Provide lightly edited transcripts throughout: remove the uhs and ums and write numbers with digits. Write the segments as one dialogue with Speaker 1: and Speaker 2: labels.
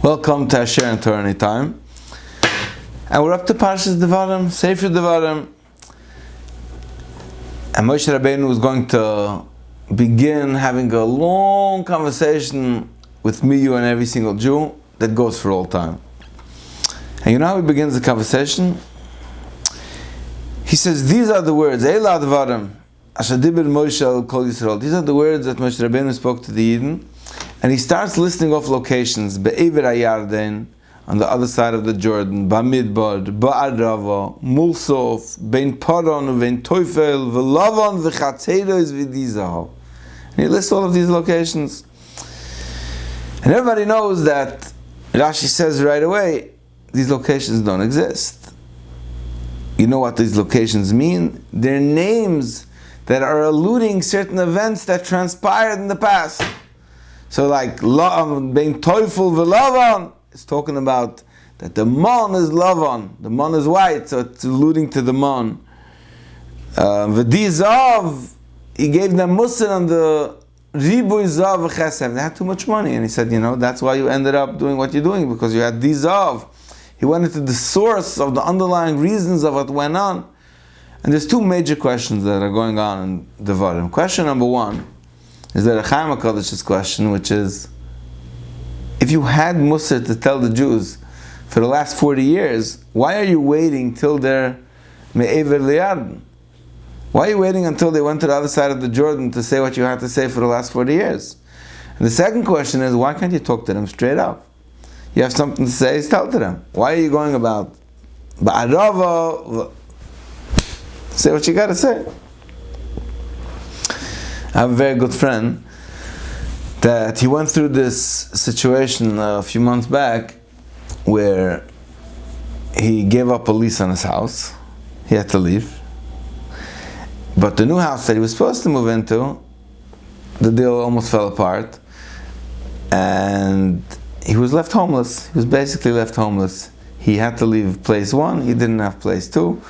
Speaker 1: Welcome to Asher and Torah Anytime. And we're up to Parshas Devarim, Sefer Devarim. And Moshe Rabbeinu is going to begin having a long conversation with me, you, and every single Jew that goes for all time. And you know how he begins the conversation? He says, these are the words, Eila Devarim, Asher Diber Moshe al Kol Yisrael. These are the words that Moshe Rabbeinu spoke to the Yidden. And he starts listing off locations, Be'ever HaYarden, on the other side of the Jordan, Bamidbar, Ba'arava, Mulsof, Bein Paran, Bein Teufel, V'Lavan, V'Chatzeros, V'Dizah. And he lists all of these locations. And everybody knows that Rashi says right away, these locations don't exist. You know what these locations mean? They're names that are alluding certain events that transpired in the past. So like, being Teufel v'Lavan, it's talking about that the mon is Lavan, the mon is white, so it's alluding to the mon. V'Dizav, he gave them Musar on the Ribuy Zav v'Chesem. They had too much money, and he said, that's why you ended up doing what you're doing, because you had Dizav. He went into the source of the underlying reasons of what went on. And there's two major questions that are going on in Devarim. Question number one is that a Chaim HaKodesh's question, which is, if you had Musar to tell the Jews for the last 40 years, why are you waiting till they're Me'ever Liyarden? Why are you waiting until they went to the other side of the Jordan to say what you had to say for the last 40 years? And the second question is, why can't you talk to them straight up? You have something to say, tell to them. Why are you going about Ba'arava? Say what you got to say. I have a very good friend that he went through this situation a few months back where he gave up a lease on his house. He had to leave. But the new house that he was supposed to move into, the deal almost fell apart. And he was left homeless. He was basically left homeless. He had to leave place one. He didn't have place two.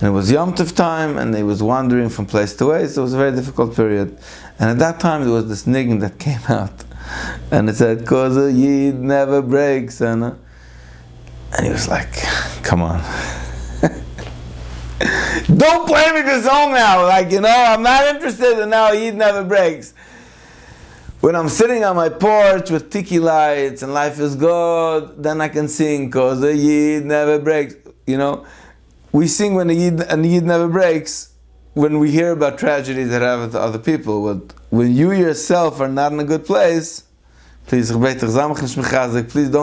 Speaker 1: And it was Yom Tov time, and he was wandering from place to place. So it was a very difficult period. And at that time, there was this niggin that came out. And it said, "'Cause a Yid never breaks." And he was like, come on. Don't play me this song now. I'm not interested in now Yid never breaks. When I'm sitting on my porch with tiki lights and life is good, then I can sing, "'Cause a Yid never breaks." We sing when a Yid never breaks when we hear about tragedies that happen to other people. But when you yourself are not in a good place, please don't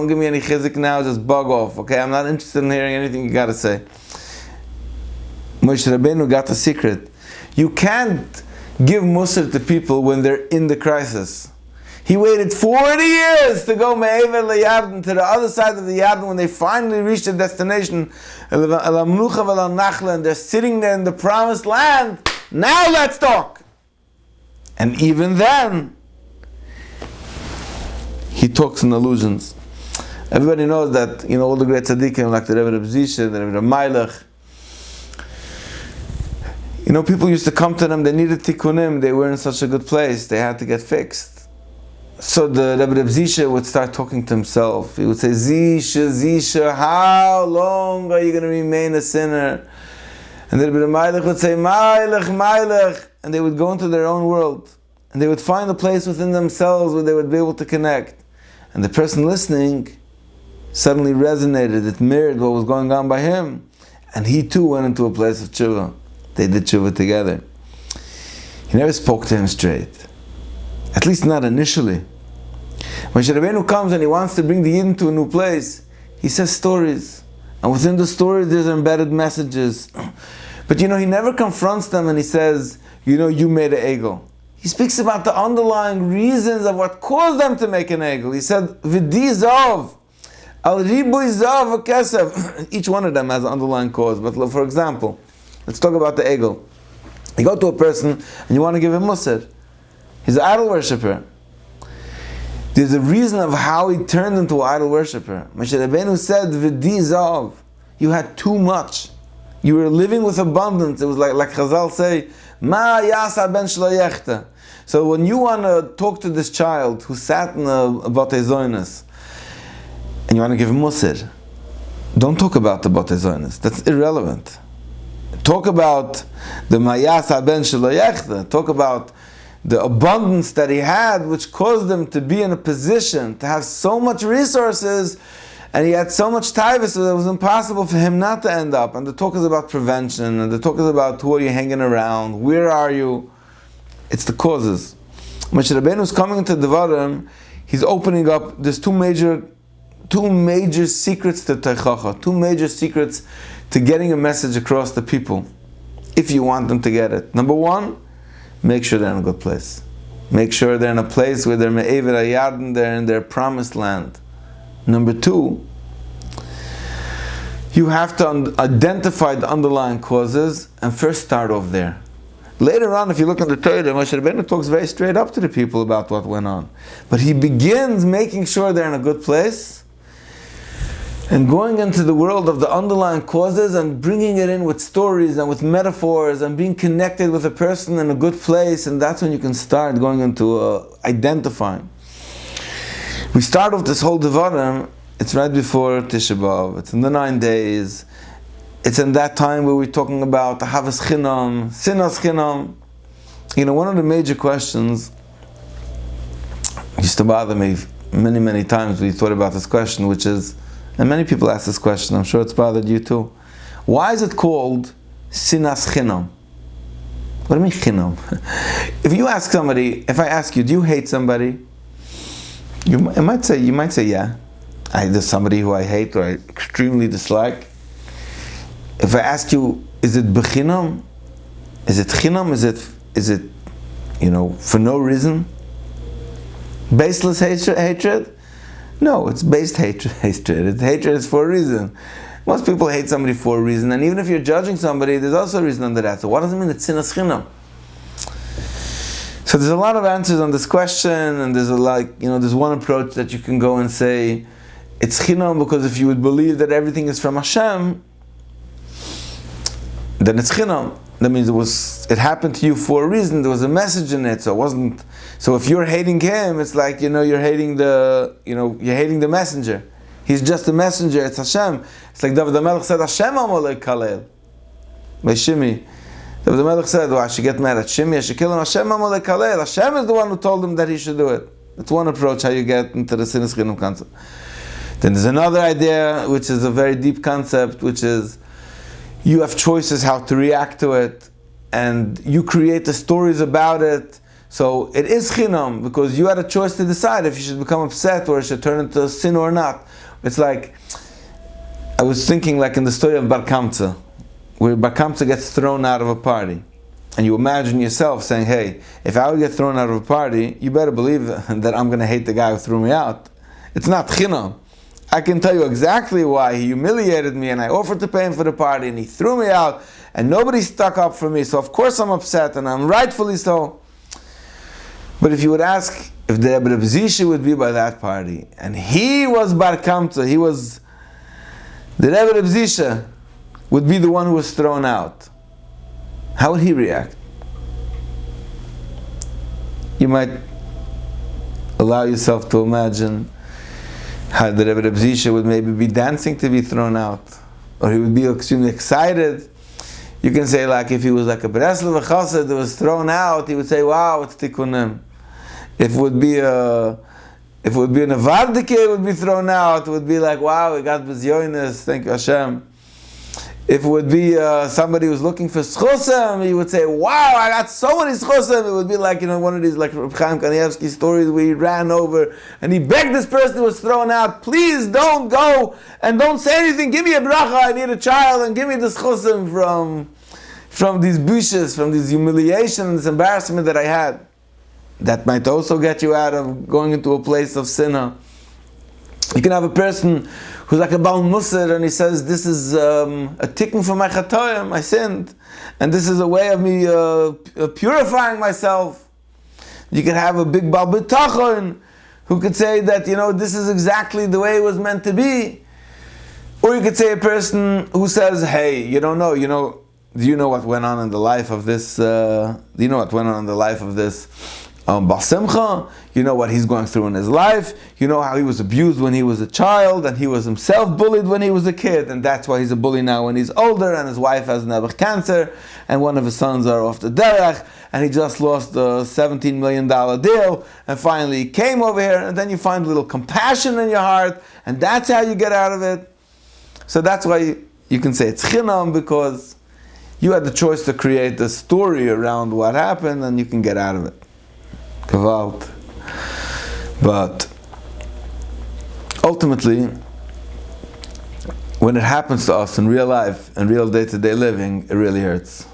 Speaker 1: give me any chizik now, just bug off, okay? I'm not interested in hearing anything you got to say. Moshe Rabbeinu got the secret. You can't give Musar to people when they're in the crisis. He waited 40 years to go Me'ever LeYarden, to the other side of the Yarden, when they finally reached the destination, and they're sitting there in the promised land. Now let's talk! And even then, he talks in allusions. Everybody knows that, all the great tzaddikim, like the Reb Zisha, the Reb Melech, people used to come to them, they needed tikkunim, they were in such a good place, they had to get fixed. So the Reb Zisha would start talking to himself. He would say, Zisha, how long are you going to remain a sinner? And the Reb Melech would say, Melech. And they would go into their own world. And they would find a place within themselves where they would be able to connect. And the person listening suddenly resonated. It mirrored what was going on by him. And he too went into a place of tshuva. They did tshuva together. He never spoke to him straight. At least not initially. When Moshe Rabbeinu comes and he wants to bring the Yidden to a new place, he says stories. And within the stories there's embedded messages. But he never confronts them and he says, you made an egel. He speaks about the underlying reasons of what caused them to make an egel. He said, V'di zav, al ribuy zav v'kesef. Each one of them has an underlying cause. But for example, let's talk about the egel. You go to a person and you want to give him musar. He's an idol worshipper. There's a reason of how he turned into an idol worshipper. Moshe Rabbeinu said, V'di zav, you had too much. You were living with abundance. It was like Chazal say, Ma yasa ben shlo yechta. So when you want to talk to this child who sat in a batei zoynes, and you want to give musir, don't talk about the Batei Zonis. That's irrelevant. Talk about the Mayas Haben Shelo Yechda. Talk about the abundance that he had, which caused him to be in a position to have so much resources, and he had so much taivas that it was impossible for him not to end up. And the talk is about prevention, and the talk is about who are you hanging around, where are you. It's the causes. Moshe Rabbeinu is coming into Devarim. He's opening up. There's two major secrets to Teichacha, two major secrets to getting a message across the people, if you want them to get it. Number one, make sure they're in a good place. Make sure they're in a place where they're me'ever hayarden, they're in their promised land. Number two, you have to identify the underlying causes and first start off there. Later on, if you look at the Torah, Moshe Rabbeinu talks very straight up to the people about what went on. But he begins making sure they're in a good place and going into the world of the underlying causes and bringing it in with stories and with metaphors and being connected with a person in a good place, and that's when you can start going into identifying. We start off this whole Devarim, it's right before Tisha B'Av, it's in the 9 days, it's in that time where we're talking about Havas Chinam, Sinas Chinam. You know, one of the major questions used to bother me many times when we thought about this question, which is, and many people ask this question, I'm sure it's bothered you too. Why is it called Sinas Chinam? What do you mean Chinam? If you ask somebody, if I ask you, do you hate somebody? You might say yeah. There's somebody who I hate or I extremely dislike. If I ask you, is it Bechinam? Is it Chinam? Is it for no reason? Baseless hatred? No, it's based hatred. Hatred is for a reason. Most people hate somebody for a reason, and even if you're judging somebody, there's also a reason under that. So what does it mean it's sinas chinam? So there's a lot of answers on this question, and there's there's one approach that you can go and say, it's chinam because if you would believe that everything is from Hashem, then it's chinam. That means it happened to you for a reason. There was a message in it, so it wasn't. So if you're hating him, it's like you're hating the messenger. He's just a messenger. It's Hashem. It's like David HaMelech said, Hashem amalei kalel. By Shimi, David HaMelech said, "I should get mad at Shimi. I should kill him." Hashem amalei kalel. Hashem is the one who told him that he should do it. That's one approach how you get into the sinas chinam concept. Then there's another idea, which is a very deep concept, which is you have choices how to react to it, and you create the stories about it. So it is chinam because you had a choice to decide if you should become upset or it should turn into a sin or not. It's like, I was thinking like in the story of Bar Kamsa, where Bar Kamsa gets thrown out of a party. And you imagine yourself saying, hey, if I would get thrown out of a party, you better believe that I'm going to hate the guy who threw me out. It's not chinam. I can tell you exactly why. He humiliated me and I offered to pay him for the party and he threw me out and nobody stuck up for me. So of course I'm upset and I'm rightfully so. But if you would ask if the Reb Zisha would be by that party and he was Bar Kamsa, the Reb Zisha would be the one who was thrown out, how would he react? You might allow yourself to imagine how the Reb Zisha would maybe be dancing to be thrown out, or he would be extremely excited. You can say like if he was like a Breslev Chassid that was thrown out, he would say, "Wow, it's tikkunim." If it would be a Nevardike, it would be thrown out. It would be like, "Wow, we got Bezyonis, thank you Hashem." If it would be somebody who's looking for schosem, he would say, "Wow, I got so many schosem." It would be like one of these like Reb Chaim Kanievsky stories where he ran over and he begged this person who was thrown out, "Please don't go and don't say anything. Give me a bracha. I need a child and give me the schosem from these bushes, from this humiliation, this embarrassment that I had." That might also get you out of going into a place of sinner. You can have a person who's like a Baal Musar and he says, "This is a tikkun for my chatoim, I sinned, and this is a way of me purifying myself." You can have a big Baal B'tachon who could say that, this is exactly the way it was meant to be. Or you could say a person who says, "Hey, you don't know, do you know what went on in the life of this, Bal Simcha, you know what he's going through in his life, you know how he was abused when he was a child, and he was himself bullied when he was a kid, and that's why he's a bully now when he's older, and his wife has nebuch cancer, and one of his sons are off the derech, and he just lost a $17 million deal, and finally he came over here, and then you find a little compassion in your heart, and that's how you get out of it. So that's why you can say it's chinam, because you had the choice to create a story around what happened, and you can get out of it. Gewalt. But ultimately, when it happens to us in real life, in real day-to-day living, it really hurts.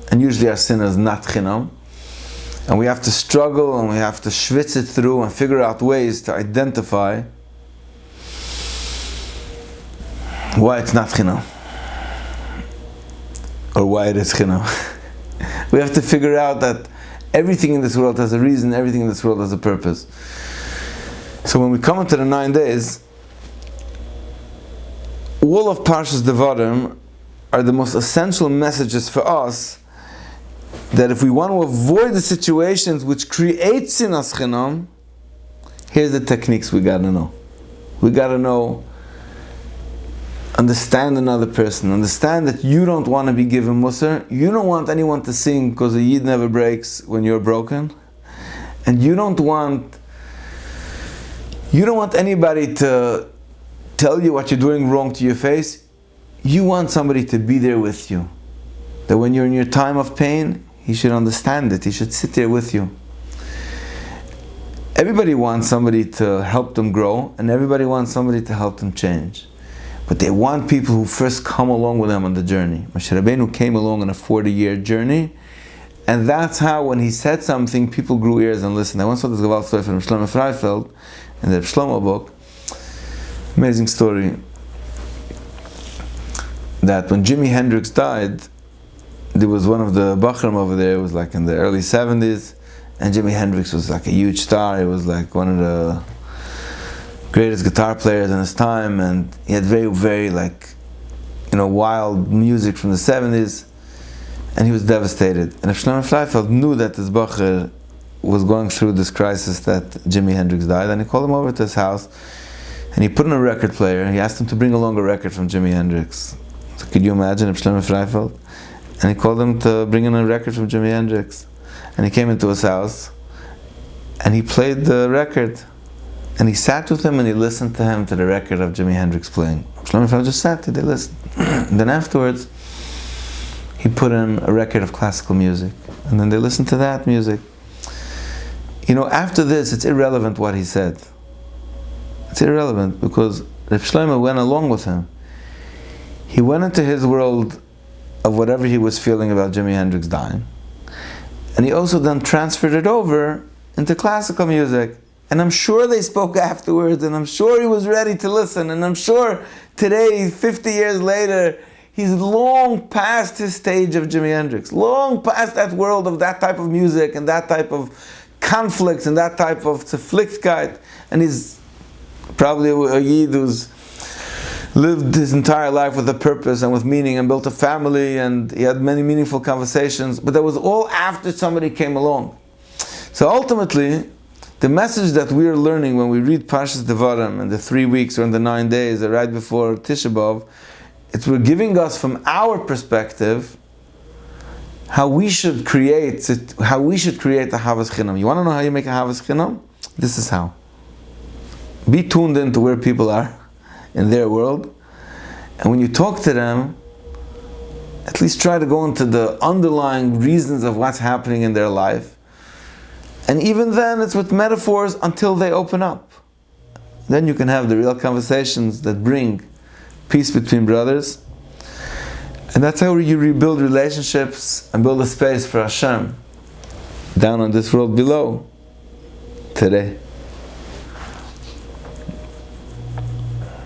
Speaker 1: And usually our sin is not chinam. And we have to struggle, and we have to schwitz it through and figure out ways to identify why it's not chinam. Or why it is chinam. We have to figure out that everything in this world has a reason, everything in this world has a purpose. So when we come into the 9 days, all of Parshas Devarim are the most essential messages for us, that if we want to avoid the situations which create sinas chinam, here's the techniques we got to know. We got to know, understand another person, understand that you don't want to be given musar, you don't want anyone to sing because a yid never breaks when you're broken, and you don't want anybody to tell you what you're doing wrong to your face. You want somebody to be there with you, that when you're in your time of pain, he should understand it, he should sit there with you. Everybody wants somebody to help them grow, and everybody wants somebody to help them change. But they want people who first come along with them on the journey. Moshe Rabbeinu came along on a 40-year journey, and that's how, when he said something, people grew ears and listened. I once saw this Gewalt story from Reb Shlomo Freifeld in the Reb Shlomo book. Amazing story. That when Jimi Hendrix died, there was one of the Bachram over there, it was like in the early 70s, and Jimi Hendrix was like a huge star. He was like one of the greatest guitar players in his time, and he had very, very wild music from the 70s, and he was devastated. And Reb Shlomo Freifeld knew that this Bacher was going through this crisis that Jimi Hendrix died, and he called him over to his house, and he put in a record player, and he asked him to bring along a record from Jimi Hendrix. So could you imagine Reb Shlomo Freifeld? And he called him to bring in a record from Jimi Hendrix. And he came into his house, and he played the record. And he sat with him and he listened to him, to the record of Jimi Hendrix playing. Shlomo Freifeld just sat there, they listened. And then afterwards, he put in a record of classical music. And then they listened to that music. After this, it's irrelevant what he said. It's irrelevant because Reb Shlomo went along with him. He went into his world of whatever he was feeling about Jimi Hendrix dying. And he also then transferred it over into classical music. And I'm sure they spoke afterwards, and I'm sure he was ready to listen, and I'm sure today, 50 years later, he's long past his stage of Jimi Hendrix, long past that world of that type of music, and that type of conflicts, and that type of zerflichtkeit, and he's probably a yid who's lived his entire life with a purpose and with meaning, and built a family, and he had many meaningful conversations, but that was all after somebody came along. So ultimately, the message that we are learning when we read Parshas Devarim in the 3 weeks or in the 9 days or right before Tisha B'Av, it's we're giving us from our perspective how we should create a Havas Chinam. You want to know how you make a Havas Chinam? This is how. Be tuned into where people are in their world, and when you talk to them, at least try to go into the underlying reasons of what's happening in their life. And even then, it's with metaphors until they open up. Then you can have the real conversations that bring peace between brothers. And that's how you rebuild relationships and build a space for Hashem down on this world below today.